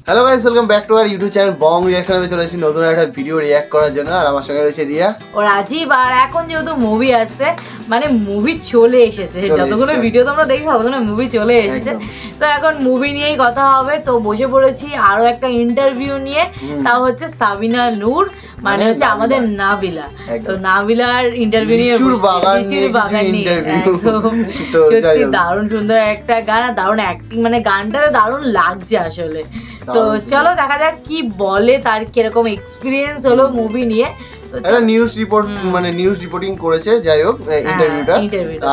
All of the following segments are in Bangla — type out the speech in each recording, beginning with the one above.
Hello guys, welcome back to our YouTube channel Bong reaction. আমি চলে এসেছি নতুন একটা ভিডিও রিঅ্যাক্ট করার জন্য। আর আমার সঙ্গে রয়েছে রিয়া ও রাজীব। আর এখন যেহেতু মুভি আসছে, মানে মুভি চলে এসেছে, যতগুলো ভিডিও তোমরা দেখো ততগুলো মুভি চলে এসেছে। তো এখন মুভি নিয়েই কথা হবে। তো বসে পড়েছি আরো একটা ইন্টারভিউ নিয়ে, তাও হচ্ছে সাবিনা নূর, মানে হচ্ছে আমাদের নাবিলা। তো নাবিলার ইন্টারভিউ নিয়ে লিচুর বাগান নিয়ে সত্যি দারুণ সুন্দর একটা গান, আর দারুণ অ্যাক্টিং, মানে গানটা দারুণ লাগছে আসলে। তো চলো দেখা যাক কি বলে, তার কিরকম এক্সপিরিয়েন্স হলো মুভি নিয়ে। একটা নিউজ রিপোর্ট, মানে নিউজ রিপোর্টিং করেছে, যাই হোক ইন্টারভিউটা।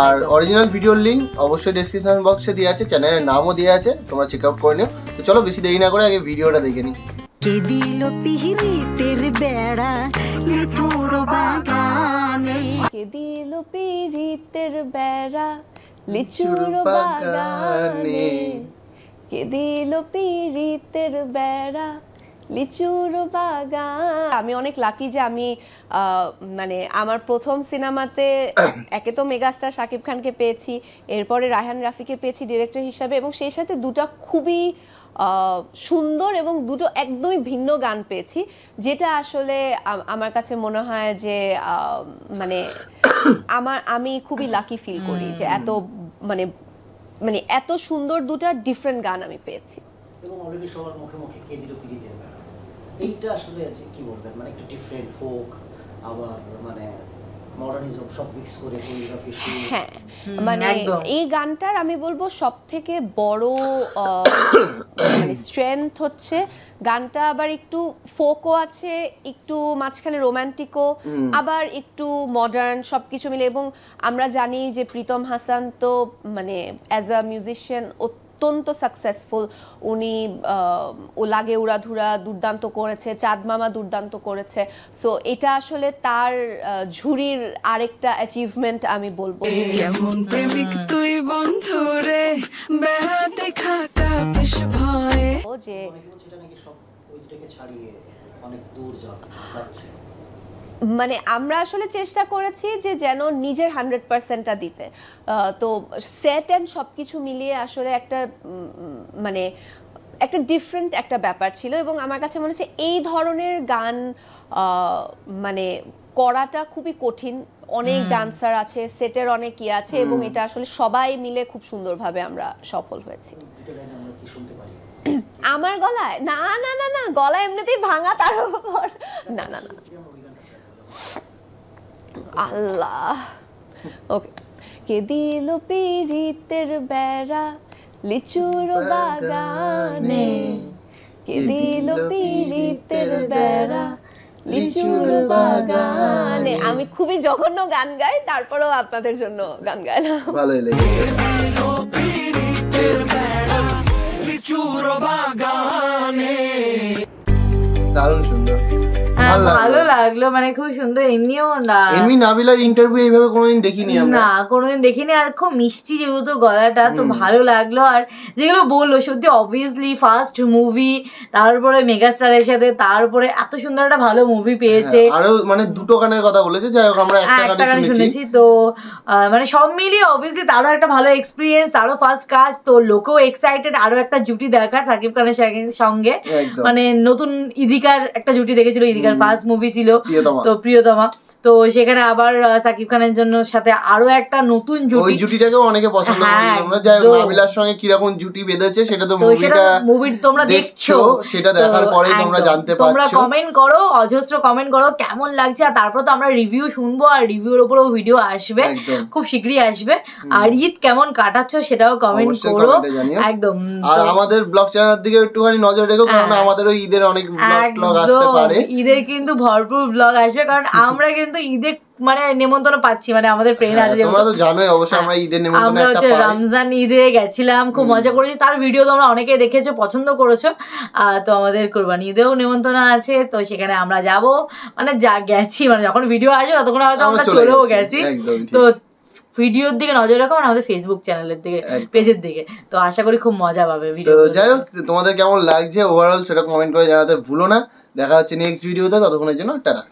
আর অরিজিনাল ভিডিওর লিংক অবশ্যই ডেসক্রিপশন বক্সে দেওয়া আছে, চ্যানেলের নামও দেওয়া আছে, তোমরা চেক আউট করে নিও। তো চলো বেশি দেরি না করে আগে ভিডিওটা দেখে নিই। কে দিল পিরিতের বেড়া লিচুর বাগানে, কে দিল পিরিতের বেড়া লিচুর বাগানে, কে দিল পিরিতের বেড়া লিচুর বাগান। আমি অনেক লাকি যে আমি মানে আমার প্রথম সিনেমাতে একে তো মেগাস্টার শাকিব খানকে পেয়েছি, এরপরে রায়হান রাফিকে পেয়েছি ডিরেক্টর হিসাবে, এবং সেই সাথে দুটো খুবই সুন্দর এবং দুটো একদমই ভিন্ন গান পেয়েছি, যেটা আসলে আমার কাছে মনে হয় যে মানে আমি খুবই লাকি ফিল করি যে এত মানে মানে এত সুন্দর দুটো ডিফারেন্ট গান আমি পেয়েছি। এবং অলরেডি সবার মুখে মুখে কে দিল পিরিতের বেড়া, এইটা আসলে কি বলবেন, মানে একটু ডিফারেন্ট ফোক, আবার মানে মডার্নিজম সব মিক্স করে কোরিওগ্রাফি। হ্যাঁ, মানে এই গানটার আমি বলবো সবথেকে বড় মানে স্ট্রেংথ হচ্ছে গানটা আবার একটু ফোকও আছে, একটু মাঝখানে রোমান্টিকও, আবার একটু মডার্ন, সবকিছু মিলে। এবং আমরা জানি যে প্রীতম হাসান তো মানে অ্যাজ আ মিউজিশিয়ান অত্যন্ত সাকসেসফুল। উনি ও লাগে উড়াধুরা দুর্দান্ত করেছে, চাঁদ মামা দুর্দান্ত করেছে। সো এটা আসলে তার ঝুড়ির আরেকটা অ্যাচিভমেন্ট আমি বলবো। কেমন প্রেমিক তুই বন্ধুরে বেড়াতে খাকা বেশ ভয়, ও যে মানে আমরা আসলে চেষ্টা করেছি যে যেন নিজের 100%টা দিতে। তো সেট অ্যান্ড সব কিছু মিলিয়ে আসলে একটা মানে একটা ডিফারেন্ট একটা ব্যাপার ছিল। এবং আমার কাছে মনে হচ্ছে এই ধরনের গান মানে করাটা খুবই কঠিন। অনেক ডান্সার আছে, সেটের অনেক ইয়ে আছে, এবং এটা আসলে সবাই মিলে খুব সুন্দরভাবে আমরা সফল হয়েছি। আমার গলায় না না না না, গলা এমনিতেই ভাঙা, তার উপর না না না, আল্লাহ। ওকে। কে দিল পিরিতের বেড়া লিচুর বাগানে, কে দিল পিরিতের বেড়া লিচুর বাগানে। আমি খুবই জঘন্য গান গাই, তারপরেও আপনাদের জন্য গান গাইলাম। ভালোই লেগেছে। দারুণ সুন্দর, ভালো লাগলো, মানে খুব সুন্দর। এমনিও না, এমনি নাবিলার ইন্টারভিউ এইভাবে কোনোদিন দেখিনি আমরা, না কোনোদিন দেখিনি। আর খুব মিষ্টি যেহেতু গলাটা, তো ভালো লাগলো। আর যেগুলো বললো সত্যি, অবভিয়াসলি ফার্স্ট মুভি, তারপরে মেগাস্টারের সাথে, তারপরে এত সুন্দর একটা ভালো মুভি পেয়েছে। আরো মানে দুটো গানের কথা বলেছে, যাই হোক আমরা একটা গান শুনেছি। তো মানে সব মিলিয়ে অবভিয়াসলি তারও একটা ভালো এক্সপিরিয়েন্স, তারও ফার্স্ট কাজ, তো লোকেও এক্সাইটেড আরো একটা জুটি দেখার সাকিব খানের সঙ্গে। মানে নতুন ইদিকার একটা জুটি দেখেছিল, ইদিকার ফার্স্ট মুভি ছিল তো প্রিয়তমা, তো সেখানে আবার সাকিব খানের জন্য সাথে আরো একটা নতুন জুটি, ওই জুটিটাকেও অনেকে পছন্দ করেছে। তোমরা যাই হোক নাবিলার সঙ্গে কি রকম জুটি বেঁধেছে সেটা তো মুভি তোমরা দেখছো, সেটা দেখার পরেই তোমরা জানতে পারছো। তোমরা কমেন্ট করো, অজস্র কমেন্ট করো কেমন লাগছে। আর তারপর তো আমরা রিভিউ শুনবো, আর রিভিউর উপরেও ভিডিও আসবে, খুব শীঘ্রই আসবে। আর ঈদ কেমন কাটাচ্ছো সেটাও কমেন্ট করো একদম। আর আমাদের ব্লগ চ্যানেলের দিকে একটুখানি নজর রেখো, কারণ আমাদেরও ঈদের অনেক ব্লগ আসতে পারে। ঈদের কিন্তু ভরপুর ব্লগ আসবে, কারণ আমরা কিন্তু ঈদে মানে নেমন্তন্ন পাচ্ছি, মানে আমাদের ফ্রেন্ড আছে, তোমরা তো জানোই অবশ্যই আমরা ঈদের নেমন্তন্ন একটা পাই। রমজান ঈদে গেছিলাম, খুব মজা করেছি, তার ভিডিও তোমরা অনেকে দেখেছো, পছন্দ করেছো। তো আমাদের কুরবানি ঈদেও নেমন্তন্ন আছে, তো সেখানে আমরা যাব, মানে যা গেছি, মানে যখন ভিডিও আসবে ততক্ষণ হয়তো আমরা চলেও গেছি। তো ভিডিওর দিকে নজর রাখো, মানে আমাদের ফেসবুক চ্যানেলের দিকে, পেজের দিকে। তো আশা করি খুব মজা পাবে ভিডিও। যাই হোক তোমাদের কেমন লাগছে ওভারঅল সেটা কমেন্ট করে জানাতে ভুলো না। দেখা হচ্ছে নেক্সট ভিডিওতে, ততক্ষণের জন্য টাটা।